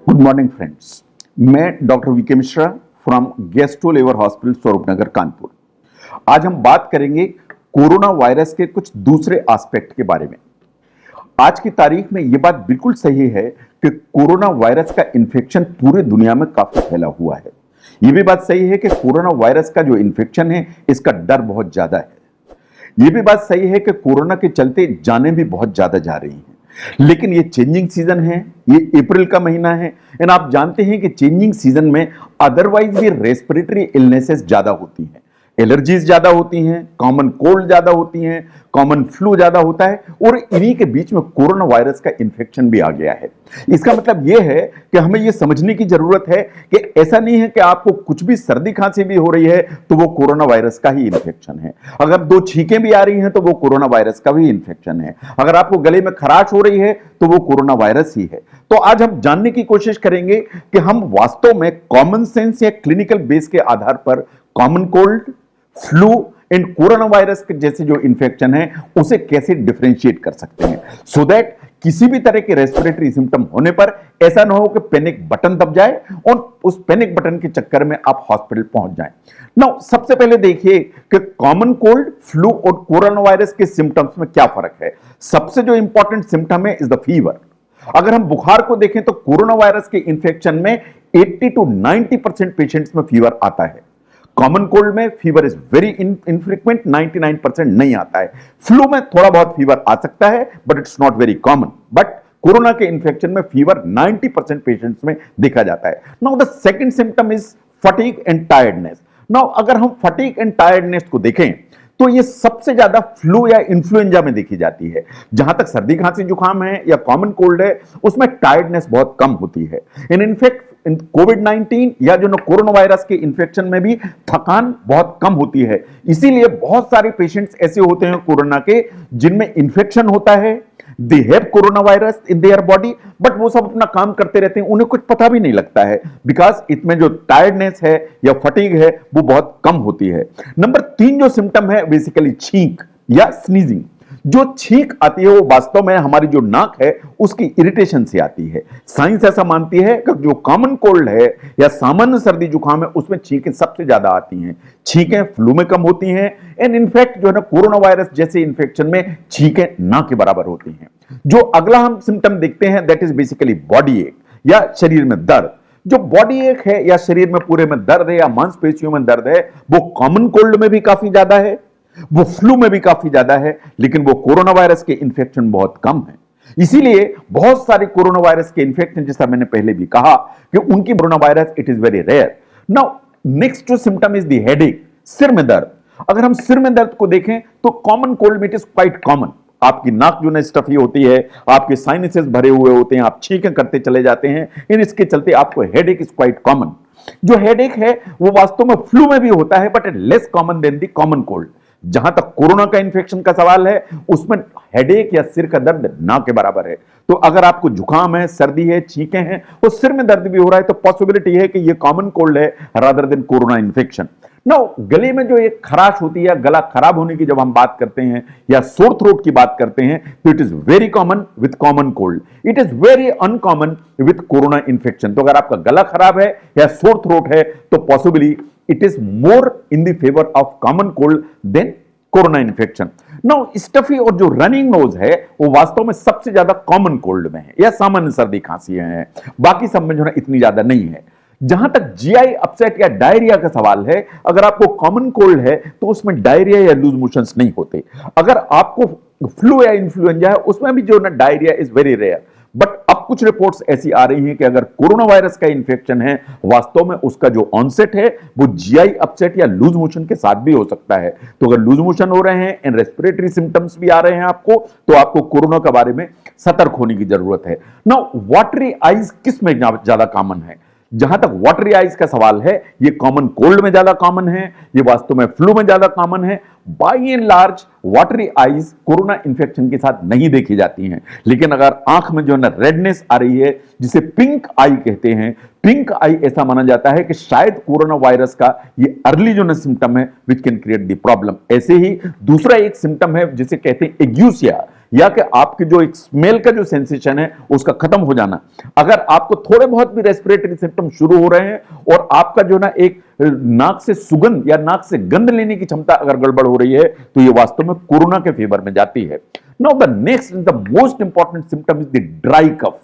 Good morning friends. मैं doctor VK Mishra from gastro liver hospital Swaroop Nagar Kanpur. आज हम बात करेंगे कोरोना वायरस के कुछ दूसरे एस्पेक्ट के बारे में। आज की तारीख में यह बात बिल्कुल सही है कि कोरोना वायरस का इन्फेक्शन पूरे दुनिया में काफी फैला हुआ है। यह भी बात सही है कि कोरोना वायरस का जो इन्फेक्शन है इसका डर बहुत ज्यादा है। यह भी बात सही है कि कोरोना के चलते जानें भी बहुत ज्यादा जा रही हैं। लेकिन ये चेंजिंग सीजन है, ये अप्रैल का महीना है एंड आप जानते हैं कि चेंजिंग सीजन में अदरवाइज भी रेस्पिरेटरी इलनेसेस ज्यादा होती हैं, एलर्जीज ज्यादा होती हैं, कॉमन कोल्ड ज्यादा होती हैं, कॉमन फ्लू ज्यादा होता है और इन्हीं के बीच में कोरोना वायरस का इन्फेक्शन भी आ गया है। इसका मतलब यह है कि हमें यह समझने की जरूरत है कि ऐसा नहीं है कि आपको कुछ भी सर्दी खांसी भी हो रही है तो वो कोरोना वायरस का ही इन्फेक्शन है। अगर दो छींकें भी आ रही हैं तो वो कोरोना वायरस का भी इन्फेक्शन है। अगर आपको गले में खराश हो रही है तो वो कोरोना वायरस ही है। तो आज हम जानने की कोशिश करेंगे कि हम वास्तव में कॉमन सेंस या क्लिनिकल बेस के आधार पर common cold, flu and corona virus के जैसे जो इन्फेक्शन है उसे कैसे डिफरेंशिएट कर सकते हैं सो दैट किसी भी तरह के रेस्पिरेटरी सिम्टम होने पर ऐसा ना हो कि पैनिक बटन दब जाए और उस पैनिक बटन के चक्कर में आप हॉस्पिटल पहुंच जाएं। नाउ सबसे पहले देखिए कि कॉमन कोल्ड, फ्लू और कोरोना वायरस के सिम्टम्स में क्या फर्क है। सबसे जो इंपॉर्टेंट सिम्टम है इज द फीवर। अगर हम बुखार को देखें तो कोरोना वायरस के इन्फेक्शन में 80 to 90% पेशेंट्स में फीवर आता है। कॉमन कोल्ड में फीवर इज वेरी इनफ्रीक्वेंट, 99% नहीं आता है। फ्लू में थोड़ा बहुत फीवर आ सकता है but it's not very common. But corona के इन्फेक्शन में फीवर 90% पेशेंट्स में देखा जाता है। Now the second symptom is fatigue and tiredness. Now अगर हम फटीग एंड टायर्डनेस को देखें तो ये सबसे ज्यादा फ्लू या इन्फ्लुएंजा में देखी जाती है। जहां तक सर्दी खांसी जुकाम है या कॉमन कोल्ड है उसमें टायर्डनेस बहुत कम होती है। इनफैक्ट कोविड-19 या जो कोरोना वायरस के इन्फेक्शन में भी थकान बहुत कम होती है। इसीलिए बहुत सारे पेशेंट्स ऐसे होते हैं कोरोना के जिनमें इन्फेक्शन होता है, they have corona virus in their body but वो सब अपना काम करते रहते हैं, उन्हें कुछ पता भी नहीं लगता है बिकॉज इसमें जो टायर्डनेस है या फटीग है वो बहुत कम होती है। नंबर 3 जो सिम्टम है बेसिकली छींक या स्नीजिंग। जो छींक आती है वो वास्तव में हमारी जो नाक है उसकी इरिटेशन से आती है। साइंस ऐसा मानती है कि जो कॉमन कोल्ड है या सामान्य सर्दी जुकाम है उसमें छींकें सबसे ज्यादा आती हैं। छींकें फ्लू में कम होती हैं एंड इनफैक्ट जो है ना कोरोना वायरस जैसे इंफेक्शन में छींकें ना के बराबर होती हैं। जो अगला हम सिम्टम देखते हैं दैट इज बेसिकली बॉडी एक या शरीर में दर्द। जो बॉडी एक है या शरीर में पूरे में दर्द है या मांसपेशियों में दर्द है वो कॉमन कोल्ड में भी काफी ज्यादा है, वो फ्लू में भी काफी ज्यादा है, लेकिन वो कोरोना वायरस के इन्फेक्शन बहुत कम है। इसीलिए बहुत सारे कोरोना वायरस के इन्फेक्शन जैसा मैंने पहले भी कहा कि उनकी corona virus it is very rare. Now next जो सिम्टम इज द हेडेक, सिर में दर्द। अगर हम सिर में दर्द को देखें तो कॉमन कोल्ड में इट इज क्वाइट कॉमन। आपकी नाक जो है स्टफी होती है, आपके साइनसेस भरे हुए होते हैं, आप छींकें करते चले जाते हैं, इन इसके चलते आपको हेडेक इज क्वाइट कॉमन। जो हेडेक है वो वास्तव में फ्लू में भी होता है but it less common than the common cold. जहां तक कोरोना का इन्फेक्शन का सवाल है उसमें हेडेक या सिर का दर्द ना के बराबर है। तो अगर आपको जुकाम है, सर्दी है, छींकें हैं और सिर में दर्द भी हो रहा है तो पॉसिबिलिटी है कि ये कॉमन कोल्ड है rather than corona infection. No गले में जो एक खराश होती है या गला खराब होने की जब हम बात करते हैं या सोर थ्रोट की बात करते हैं तो it is very common with common cold, it is very uncommon with corona infection. तो अगर आपका गला खराब है या सोर थ्रोट है तो possibly it is more in the favor of common cold than corona infection. Now stuffy और जो रनिंग नोज है वो वास्तव में सबसे ज्यादा कॉमन कोल्ड में है या सामान्य सर्दी खांसी है, बाकी सब में जो है इतनी ज्यादा नहीं है। जहां तक जीआई अपसेट या डायरिया का सवाल है, अगर आपको कॉमन कोल्ड है तो उसमें डायरिया या लूज मोशंस नहीं होते। अगर आपको फ्लू या इन्फ्लुएंजा है उसमें भी जो ना diarrhoea is very rare. But अब कुछ रिपोर्ट्स ऐसी आ रही हैं कि अगर कोरोना वायरस का इन्फेक्शन है वास्तव में उसका जो ऑनसेट है वो जीआई अपसेट या लूज मोशन के साथ भी हो सकता है। तो अगर लूज मोशन हो रहे हैं एंड रेस्पिरेटरी सिम्टम्स भी आ रहे हैं आपको तो आपको कोरोना के बारे में सतर्क होने की जरूरत है। नाउ वाटरी आईज किस में ज्यादा कॉमन है? जहां तक वाटरी आइज का सवाल है ये कॉमन कोल्ड में ज्यादा कॉमन है, ये वास्तव में फ्लू में ज्यादा कॉमन है। By and large watery eyes corona infection के साथ नहीं देखी जाती हैं, लेकिन अगर आंख में जो है ना रेडनेस आ रही है जिसे पिंक आई कहते हैं, पिंक आई ऐसा माना जाता है कि शायद कोरोना वायरस का ये अर्ली जो ना सिम्टम है which can create the problem. ऐसे ही दूसरा एक सिम्टम है जिसे कहते हैं एग्यूसिया या कि आपके जो एक स्मेल का जो सेंसेशन है उसका खत्म हो जाना। अगर आपको थोड़े बहुत भी रेस्पिरेटरी सिम्टम शुरू हो रहे हैं और आपका जो ना एक नाक से सुगंध या नाक से गंध लेने की क्षमता अगर गड़बड़ हो रही है तो ये वास्तव में कोरोना के फेवर में जाती है। Now the next the most important symptom is the dry cough.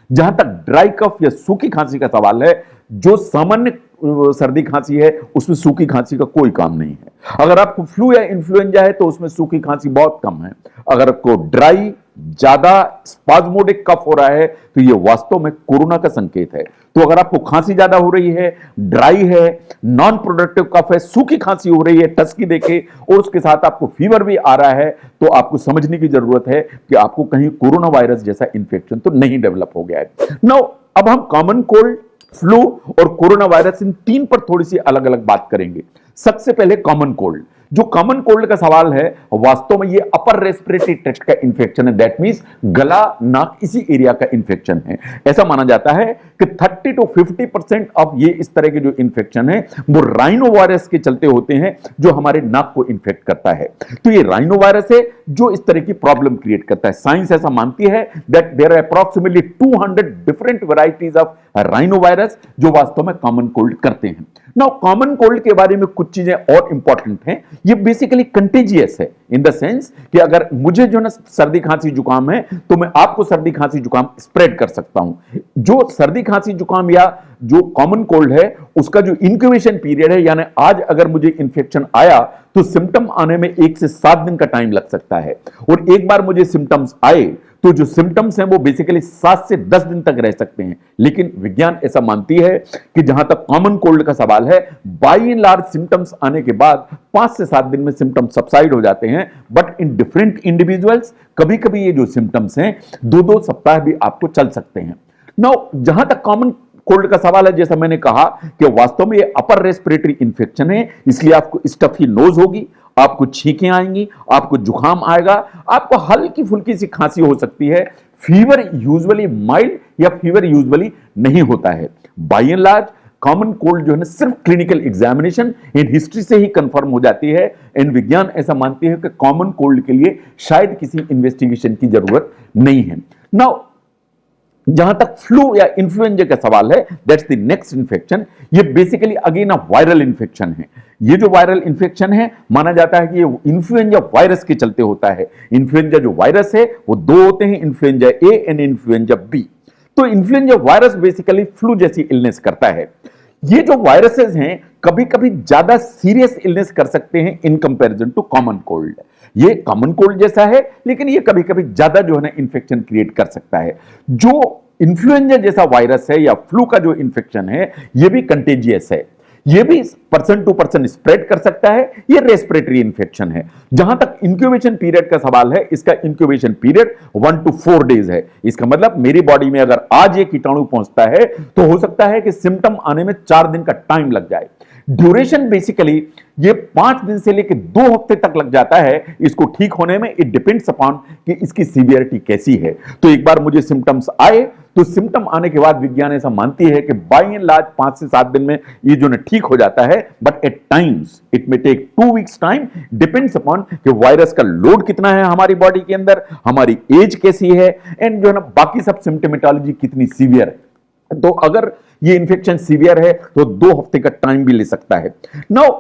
जहां तक ड्राई कफ या सूखी खांसी का सवाल है, जो सामान्य सर्दी खांसी है उसमें सूखी खांसी का कोई काम नहीं है। अगर आपको फ्लू या इन्फ्लुएंजा है तो उसमें सूखी खांसी बहुत कम है। अगर आपको ड्राई ज्यादा स्पाज्मोडिक कफ हो रहा है तो यह वास्तव में कोरोना का संकेत है। तो अगर आपको खांसी ज्यादा हो रही है, ड्राई है, नॉन प्रोडक्टिव कफ है, सूखी खांसी हो रही है टस्की देके, और उसके साथ आपको फीवर भी आ रहा है, तो आपको समझने की जरूरत है कि आपको कहीं कोरोना वायरस जैसा इंफेक्शन तो नहीं डेवलप हो गया है। नाउ अब हम कॉमन कोल्ड, फ्लू और कोरोना वायरस इन तीन पर थोड़ी सी अलग अलग बात करेंगे। सबसे पहले कॉमन कोल्ड। जो कॉमन कोल्ड का सवाल है वास्तव में ये अपर रेस्पिरेटरी ट्रैक्ट का इंफेक्शन है। दैट मींस गला, नाक, इसी एरिया का इंफेक्शन है। ऐसा माना जाता है कि 30 to 50% ऑफ ये इस तरह के जो इंफेक्शन है वो राइनो वायरस के चलते होते हैं, जो हमारे नाक को इंफेक्ट करता है। तो ये राइनो वायरस है जो इस तरह की प्रॉब्लम क्रिएट करता है। साइंस ऐसा मानती है that there are approximately 200 different varieties of rhino virus जो वास्तव में कॉमन कोल्ड करते हैं। नाउ कॉमन कोल्ड के बारे में कुछ चीजें और इंपॉर्टेंट हैं। ये बेसिकली कंटेजियस है इन द सेंस कि अगर मुझे जो ना सर्दी खांसी जुकाम है तो मैं आपको सर्दी खांसी जुकाम स्प्रेड कर सकता हूं। जो सर्दी खांसी जुकाम या जो कॉमन कोल्ड है उसका जो इंक्यूबेशन पीरियड है, यानी आज अगर मुझे इंफेक्शन आया तो सिम्टम आने में 1 से 7 दिन का टाइम लग सकता है, और एक बार मुझे सिम्टम्स आए तो जो सिम्टम्स हैं वो बेसिकली 7 से 10 दिन तक रह सकते हैं। लेकिन विज्ञान ऐसा मानती है कि जहां तक कॉमन कोल्ड का सवाल है, बाई एंड लार्ज सिम्टम्स आने के बाद 5 से 7 दिन में सिम्टम्स सबसाइड हो जाते हैं। बट इन डिफरेंट इंडिविजुअल्स कभी कभी ये जो सिम्टम्स हैं 2-2 सप्ताह भी आपको चल सकते हैं। नाउ जहां तक कॉमन कोल्ड का सवाल है, जैसा मैंने कहा कि वास्तव में ये अपर रेस्पिरेटरी इंफेक्शन है, इसलिए आपको स्टफी नोज होगी, आपको छींकें आएंगी, आपको जुकाम आएगा, आपको हल्की फुल्की सी खांसी हो सकती है। फीवर यूजुअली माइल्ड या फीवर यूजुअली नहीं होता है। By and large common cold जो है ना सिर्फ क्लिनिकल एग्जामिनेशन इन हिस्ट्री से ही कंफर्म हो जाती है। इन विज्ञान ऐसा मानती है कि कॉमन कोल्ड के लिए शायद किसी इन्वेस्टिगेशन की जरूरत नहीं है। नाउ जहां तक फ्लू या इन्फ्लुएंजा का सवाल है, दैट्स द नेक्स्ट इन्फेक्शन। ये basically again a viral infection है। ये जो वायरल इन्फेक्शन है माना जाता है कि ये इन्फ्लुएंजा वायरस के चलते होता है। इन्फ्लुएंजा जो वायरस है वो 2 होते हैं, influenza A and influenza B. तो इन्फ्लुएंजा वायरस बेसिकली फ्लू जैसी इलनेस करता है। ये जो वायरसेस हैं कभी कभी ज्यादा सीरियस इलनेस कर सकते हैं in comparison to common cold. ये कॉमन कोल्ड जैसा है लेकिन ये कभी कभी ज्यादा जो है ना इंफेक्शन क्रिएट कर सकता है। जो इन्फ्लुएंजा जैसा वायरस है या फ्लू का जो इंफेक्शन है ये भी कंटेजियस है, ये भी पर्सन टू पर्सन स्प्रेड कर सकता है। ये रेस्पिरेटरी इंफेक्शन है। जहां तक इंक्यूबेशन पीरियड का सवाल है, इसका इंक्यूबेशन पीरियड 1 to 4 डेज है। इसका मतलब मेरी बॉडी में अगर आज ये कीटाणु पहुंचता है तो हो सकता है कि सिम्टम आने में 4 दिन का टाइम लग जाए। ड्यूरेशन बेसिकली ये 5 दिन से लेकर 2 हफ्ते तक लग जाता है इसको ठीक होने में। इट डिपेंड्स अपॉन कि इसकी सीवियरिटी कैसी है। तो एक बार मुझे सिम्टम्स आए तो सिम्टम आने के बाद विज्ञान ऐसा मानती है कि बाय एंड लार्ज 5 से 7 दिन में ये जो है ठीक हो जाता है। But at times it may take 2 weeks time, depends upon कि वायरस का लोड कितना है हमारी बॉडी के अंदर, हमारी एज कैसी है, एंड जो है ना बाकी सब सिम्टोमेटोलॉजी कितनी सीवियर है। तो अगर ये इंफेक्शन सीवियर है तो 2 हफ्ते का टाइम भी ले सकता है। नाउ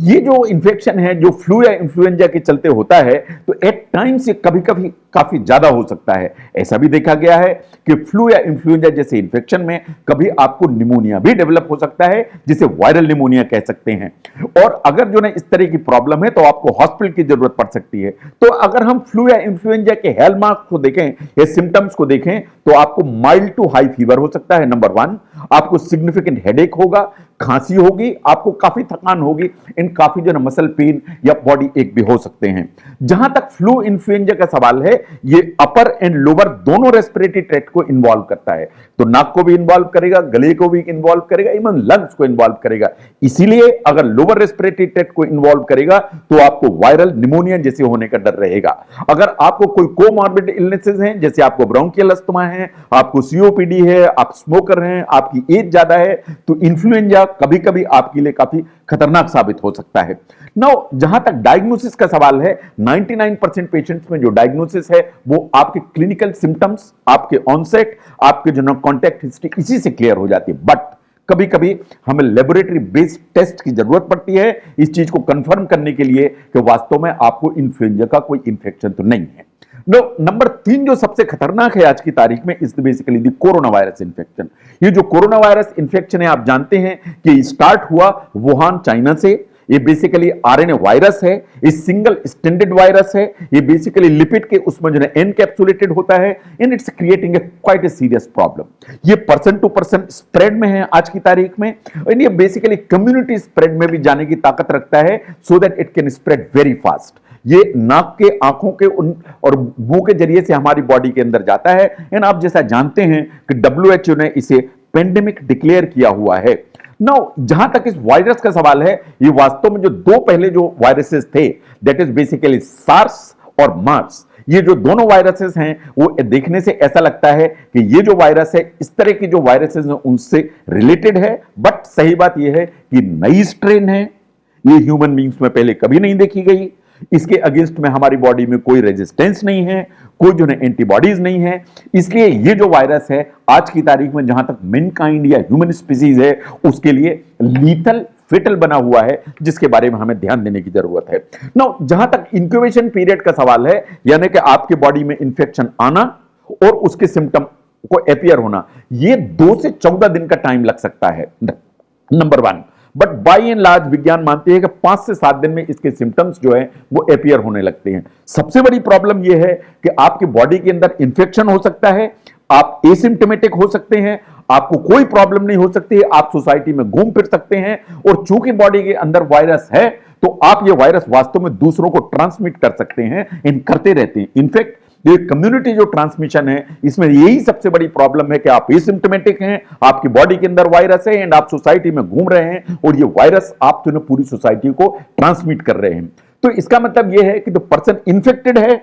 ये जो इंफेक्शन है जो फ्लू या इन्फ्लुएंजा के चलते होता है तो एट टाइम से कभी कभी काफी ज्यादा हो सकता है। ऐसा भी देखा गया है कि फ्लू या इन्फ्लुएंजा जैसे इंफेक्शन में कभी आपको निमोनिया भी डेवलप हो सकता है, जिसे वायरल निमोनिया कह सकते हैं। और अगर जो ना इस तरह की प्रॉब्लम है तो आपको हॉस्पिटल की जरूरत पड़ सकती है। तो अगर हम फ्लू या इन्फ्लुएंजा के हॉलमार्क को देखें या सिम्टम्स को देखें तो आपको माइल्ड टू हाई फीवर हो सकता है, नंबर 1। आपको सिग्निफिकेंट हेडेक होगा, खांसी होगी, आपको काफी थकान होगी, इन काफी जो मसल पेन या बॉडी एक भी हो सकते हैं। जहां तक फ्लू इन्फ्लुएंजा का सवाल है ये अपर एंड लोअर दोनों रेस्पिरेटरी ट्रैक्ट को इन्वॉल्व करता है। तो नाक को भी इन्वॉल्व करेगा, गले को भी इन्वॉल्व करेगा, इवन लंग्स को इन्वॉल्व करेगा। इसीलिए अगर लोअर रेस्पिरेटरी ट्रैक्ट को इन्वॉल्व करेगा तो आपको वायरल निमोनिया जैसे होने का डर रहेगा। अगर आपको कोई कोमॉर्बिड इलनेसेस हैं, जैसे आपको ब्रोंकियल अस्थमा है, आपको सीओपीडी है, आप स्मोकर हैं, आपकी एज ज्यादा है, तो इन्फ्लुएंजा कभी कभी आपके लिए काफी खतरनाक साबित हो सकता है। नाउ जहां तक डायग्नोसिस का सवाल है, 99% पेशेंट्स में जो डायग्नोसिस है वो आपके क्लिनिकल सिम्टम्स, आपके ऑनसेट, आपके जो कॉन्टैक्ट हिस्ट्री, इसी से क्लियर हो जाती है। बट कभी कभी हमें लेबोरेटरी बेस्ड टेस्ट की जरूरत पड़ती है इस चीज को कंफर्म करने के लिए कि वास्तव में आपको इन्फ्लुएंजा का कोई इंफेक्शन तो नहीं है। नंबर 3 जो सबसे खतरनाक है आज की तारीख में is basically the corona virus infection. ये जो कोरोना वायरस इंफेक्शन है, आप जानते हैं कि स्टार्ट हुआ वुहान चाइना से। ये बेसिकली आरएनए वायरस है, ये सिंगल स्टैंडर्ड वायरस है, ये बेसिकली लिपिड के उसमें जो है एनकैप्सुलेटेड होता है and it's creating a quite a serious problem. ये पर्सन टू पर्सन स्प्रेड में है आज की तारीख में, एंड ये बेसिकली कम्युनिटी स्प्रेड में भी जाने की ताकत रखता है so that it can spread very fast. ये नाक के, आंखों के और मुंह के जरिए से हमारी बॉडी के अंदर जाता है। एंड आप जैसा जानते हैं कि WHO ने इसे पेंडेमिक डिक्लेयर किया हुआ है। नाउ जहां तक इस वायरस का सवाल है, ये वास्तव में जो दो पहले जो वायरसेस थे, दैट इज बेसिकली सार्स और मार्स, ये जो दोनों वायरसेस हैं वो देखने से ऐसा लगता है कि ये जो वायरस है इस तरह की जो वायरसेस हैं उनसे रिलेटेड है। बट सही बात यह है कि नई स्ट्रेन है, ये ह्यूमन बींग्स में पहले कभी नहीं देखी गई, इसके अगेंस्ट में हमारी बॉडी में कोई रेजिस्टेंस नहीं है, कोई जो है एंटीबॉडीज नहीं है। इसलिए ये जो वायरस है आज की तारीख में जहां तक मैनकाइंड या ह्यूमन स्पीसीज है उसके लिए लीथल फेटल बना हुआ है, जिसके बारे में हमें ध्यान देने की जरूरत है। नाउ जहां तक इंक्यूबेशन पीरियड का सवाल है, यानी कि आपके बॉडी में इंफेक्शन आना और उसके सिम्टम को अपीयर होना, ये 2 से 14 दिन का टाइम लग सकता है, number 1। But by and large विज्ञान मानते हैं कि 5 से 7 दिन में इसके सिम्टम्स जो है वो अपीयर होने लगते हैं। सबसे बड़ी प्रॉब्लम यह है कि आपकी बॉडी के अंदर इंफेक्शन हो सकता है, आप एसिम्टोमेटिक हो सकते हैं, आपको कोई प्रॉब्लम नहीं हो सकती है, आप सोसाइटी में घूम फिर सकते हैं, और चूंकि बॉडी के अंदर वायरस है तो आप ये वायरस वास्तव में दूसरों को ट्रांसमिट कर सकते हैं, इन करते रहते हैं। इनफैक्ट ये कम्युनिटी जो ट्रांसमिशन है इसमें यही सबसे बड़ी प्रॉब्लम है कि आप एसिम्प्टोमेटिक हैं, आपकी बॉडी के अंदर वायरस है एंड आप सोसाइटी में घूम रहे हैं और ये वायरस आप तो पूरी सोसाइटी को ट्रांसमिट कर रहे हैं। तो इसका मतलब यह है कि तो पर्सन इन्फेक्टेड है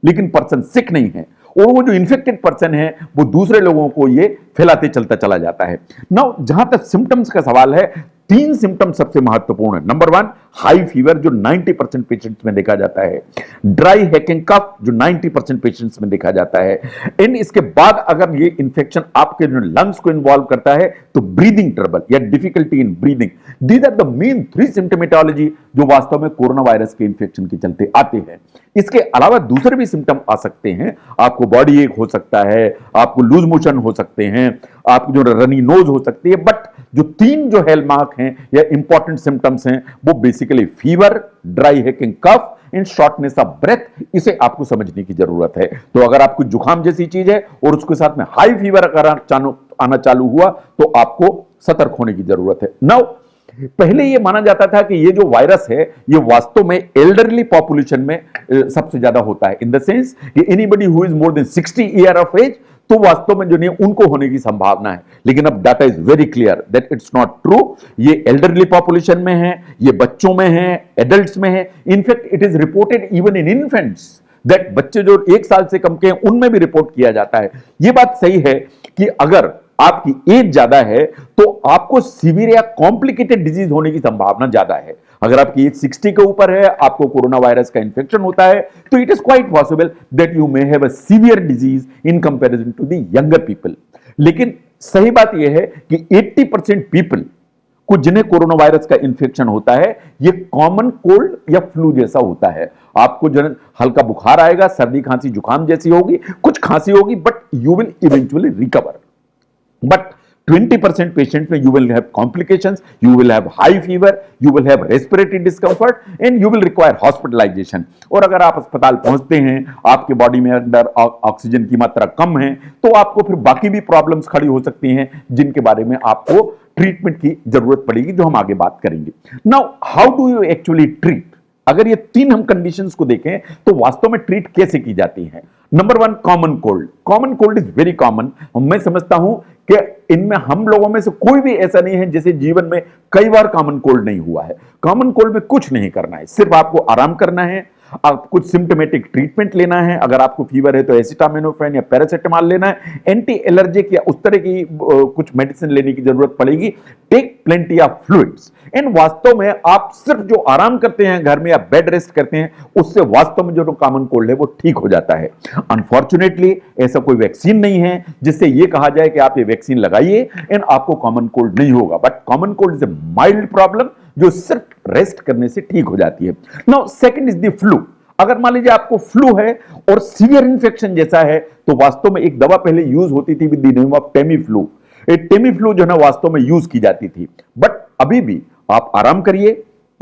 लेकिन पर्सन सिक नहीं है, और वो जो इन्फेक्टेड पर्सन है वो दूसरे लोगों को ये फैलाते चलता चला जाता है। नाउ जहां तक सिम्टम्स का सवाल है, 3 सिम्टम सबसे महत्वपूर्ण है। नंबर 1 हाई फीवर जो 90% पेशेंट्स में देखा जाता है, ड्राई हैकिंग कफ जो 90% पेशेंट्स में देखा जाता है, एंड इसके बाद अगर ये इंफेक्शन आपके जो लंग्स को इन्वॉल्व करता है तो ब्रीदिंग ट्रबल या difficulty in breathing, these are the main 3 symptomatology जो वास्तव में कोरोना वायरस के इंफेक्शन के चलते आते हैं। इसके अलावा दूसरे भी सिम्टम आ सकते हैं, आपको बॉडी एक हो सकता है, आपको लूज मोशन हो सकते हैं, आपको जो रनी नोज हो सकती है, बट जो 3 जो हेलमार्क हैं या इंपॉर्टेंट सिम्टम्स हैं वो basically fever, dry hacking cough and shortness of breath, इसे आपको समझने की जरूरत है। तो अगर आपको जुकाम जैसी चीज है और उसके साथ में हाई फीवर अगर आना चालू हुआ तो आपको सतर्क होने की जरूरत है। नाउ पहले यह माना जाता था कि ये जो वायरस है ये वास्तव में एल्डरली पॉपुलेशन में सबसे ज्यादा होता है, इन द सेंस कि anybody who is more than 60 year of age, तो वास्तव में जो नहीं उनको होने की संभावना है। लेकिन अब data is very clear that it's not true. ये एल्डरली पॉपुलेशन में है, ये बच्चों में है, एडल्ट्स में है, in fact it is reported even in infants, that बच्चे जो 1 साल से कम के हैं उनमें भी रिपोर्ट किया जाता है। यह बात सही है कि अगर आपकी एज ज्यादा है तो आपको सीवियर या कॉम्प्लिकेटेड डिजीज होने की संभावना ज्यादा है। अगर आपकी एज 60 के ऊपर है, आपको कोरोना वायरस का इंफेक्शन होता है, तो it is quite possible that you may have a severe disease in comparison to the younger people. लेकिन सही बात यह है कि 80% पीपल को जिन्हें कोरोना वायरस का इंफेक्शन होता है ये कॉमन कोल्ड या फ्लू जैसा होता है। आपको जो हल्का बुखार आएगा, सर्दी खांसी जुकाम जैसी होगी, कुछ खांसी होगी, but you will eventually recover. But 20% patients में you will have complications, you will have high fever, you will have respiratory discomfort and you will require hospitalization। और अगर आप अस्पताल पहुंचते हैं, आपके बॉडी में अंदर ऑक्सीजन की मात्रा कम है, तो आपको फिर बाकी भी प्रॉब्लम्स खड़ी हो सकती हैं जिनके बारे में आपको ट्रीटमेंट की जरूरत पड़ेगी, जो हम आगे बात करेंगे। Now how do you actually treat? अगर ये 3 हम कंडीशंस को देखें तो वास्तव में ट्रीट कैसे की जाती है। Number 1 common cold. Common cold is very common. मैं समझता हूं कि इनमें हम लोगों में से कोई भी ऐसा नहीं है जिसे जीवन में कई बार कॉमन कोल्ड नहीं हुआ है। कॉमन कोल्ड में कुछ नहीं करना है, सिर्फ आपको आराम करना है, आप कुछ सिम्टोमेटिक ट्रीटमेंट लेना है, अगर आपको फीवर है तो एसिटामिनोफेन या पैरासिटामोल लेना है, एंटी एलर्जिक या उस तरह की कुछ मेडिसिन लेने की जरूरत पड़ेगी। Take plenty of fluids. इन वास्तव में आप सिर्फ जो आराम करते हैं घर में या बेड रेस्ट करते हैं, उससे वास्तव में जो कॉमन कोल्ड है वो ठीक हो जाता है। अनफॉर्चुनेटली ऐसा कोई वैक्सीन नहीं है जिससे ये कहा जाए कि आप ये वैक्सीन लगाइए एंड आपको कॉमन कोल्ड नहीं होगा। But common cold is a mild problem जो सिर्फ रेस्ट करने से ठीक हो जाती है। Now second is the flu. अगर मान लीजिए आपको फ्लू है और सीवियर इंफेक्शन जैसा है, तो वास्तव में एक दवा पहले यूज होती थी with the name of Tamiflu. Tamiflu जो है वास्तव में यूज की जाती थी, बट अभी भी आप आराम करिए,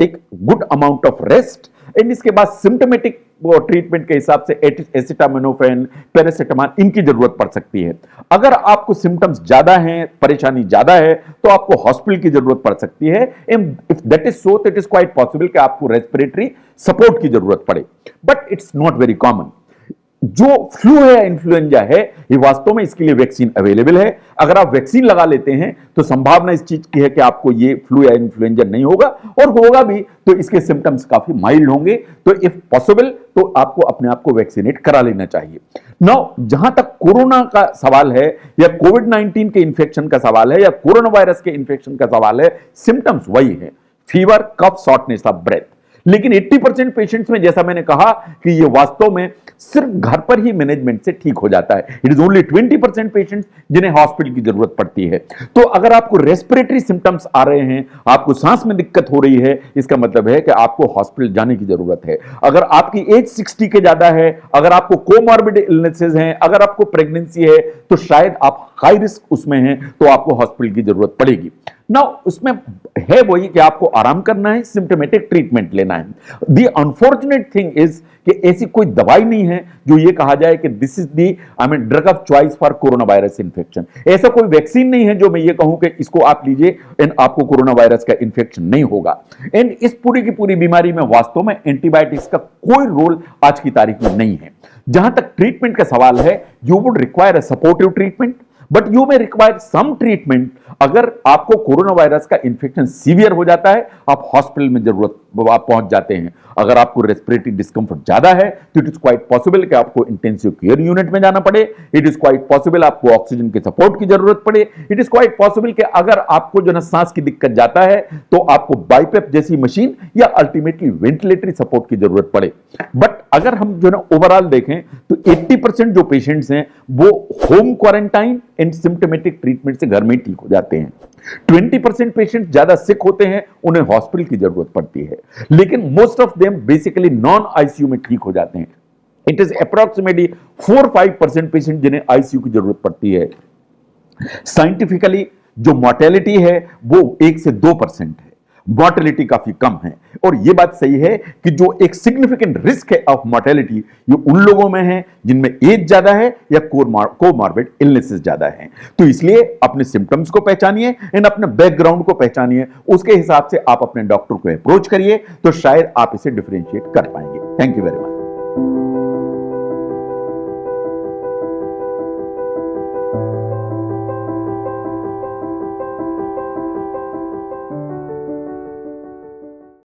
take good amount of rest and इसके बाद सिम्टोमेटिक ट्रीटमेंट के हिसाब से एसिटामिनोफेन, पैरासिटामोल इनकी जरूरत पड़ सकती है। अगर आपको सिम्टम्स ज्यादा हैं, परेशानी ज्यादा है, तो आपको हॉस्पिटल की जरूरत पड़ सकती है। If that is so, it is quite possible कि आपको रेस्पिरेटरी सपोर्ट की जरूरत पड़े, but it's not very common. जो फ्लू है या इन्फ्लुएंजा है, ये वास्तव में इसके लिए वैक्सीन अवेलेबल है। अगर आप वैक्सीन लगा लेते हैं तो संभावना इस चीज की है कि आपको ये फ्लू या इन्फ्लुएंजा नहीं होगा, और होगा भी तो इसके सिम्टम्स काफी माइल्ड होंगे। तो इफ पॉसिबल तो आपको अपने आप को वैक्सीनेट करा लेना चाहिए। नाउ जहां तक कोरोना का सवाल है या कोविड-19 के इंफेक्शन का सवाल है या कोरोना वायरस के इंफेक्शन का सवाल है, सिम्टम्स वही है, fever, cough, shortness of breath. लेकिन 80% पेशेंट्स में जैसा मैंने कहा कि ये वास्तव में सिर्फ घर पर ही मैनेजमेंट से ठीक हो जाता है। इट इज ओनली 20% पेशेंट्स जिन्हें हॉस्पिटल की जरूरत पड़ती है। तो अगर आपको रेस्पिरेटरी सिम्टम्स आ रहे हैं, आपको सांस में दिक्कत हो रही है, इसका मतलब है कि आपको हॉस्पिटल जाने की जरूरत है। अगर आपकी एज 60 के ज्यादा है, अगर आपको कोमॉर्बिड इलनेसेस हैं, अगर आपको प्रेगनेंसी है, तो शायद आप हाई रिस्क उसमें हैं, तो आपको हॉस्पिटल की जरूरत पड़ेगी। ना उसमें है वही कि आपको आराम करना है, सिम्टोमेटिक ट्रीटमेंट लेना है। द अनफॉर्चुनेट थिंग इज कि ऐसी कोई दवाई नहीं है जो ये कहा जाए कि this is the drug of choice for corona virus infection. ऐसा कोई वैक्सीन नहीं है जो मैं ये कहूं कि इसको आप लीजिए एंड आपको कोरोना वायरस का इंफेक्शन नहीं होगा। एंड इस पूरी की पूरी बीमारी में वास्तव में एंटीबायोटिक्स का कोई रोल आज की तारीख में नहीं है। जहां तक ट्रीटमेंट का सवाल है, you would require a supportive treatment, but you may require some treatment. अगर आपको कोरोना वायरस का इंफेक्शन सीवियर हो जाता है, आप हॉस्पिटल में जरूरत आप पहुंच जाते हैं। अगर आपको रेस्पिरेटरी डिस्कंफर्ट ज्यादा है तो इट इज क्वाइट पॉसिबल कि आपको इंटेंसिव केयर यूनिट में जाना पड़े। इट इज क्वाइट पॉसिबल आपको ऑक्सीजन के सपोर्ट की जरूरत पड़े। इट इज क्वाइट पॉसिबल कि अगर आपको जो ना सांस की दिक्कत जाता है तो आपको बाइपेप जैसी मशीन या अल्टीमेटली वेंटिलेटरी सपोर्ट की जरूरत पड़े। बट अगर हम जो ना ओवरऑल देखें तो 80% जो पेशेंट्स हैं वो home quarantine and symptomatic treatment से घर में ठीक हो जाते हैं। 20% पेशेंट ज्यादा सिक होते हैं, उन्हें हॉस्पिटल की जरूरत पड़ती है, लेकिन most of them basically non ICU में ठीक हो जाते हैं। इट इज अप्रोक्सीमेटली 4-5% पेशेंट जिन्हें आईसीयू की जरूरत पड़ती है। साइंटिफिकली जो मॉर्टेलिटी है वो 1 से 2% है, मॉर्टेलिटी काफी कम है। और यह बात सही है कि जो एक सिग्निफिकेंट रिस्क है ऑफ मॉर्टेलिटी, ये उन लोगों में है जिनमें एज ज्यादा है या कोमॉर्बिड इलनेसेस ज्यादा है। तो इसलिए अपने सिम्टम्स को पहचानिए एंड अपने बैकग्राउंड को पहचानिए, उसके हिसाब से आप अपने डॉक्टर को अप्रोच करिए, तो शायद आप इसे डिफरेंशिएट कर पाएंगे। Thank you very much.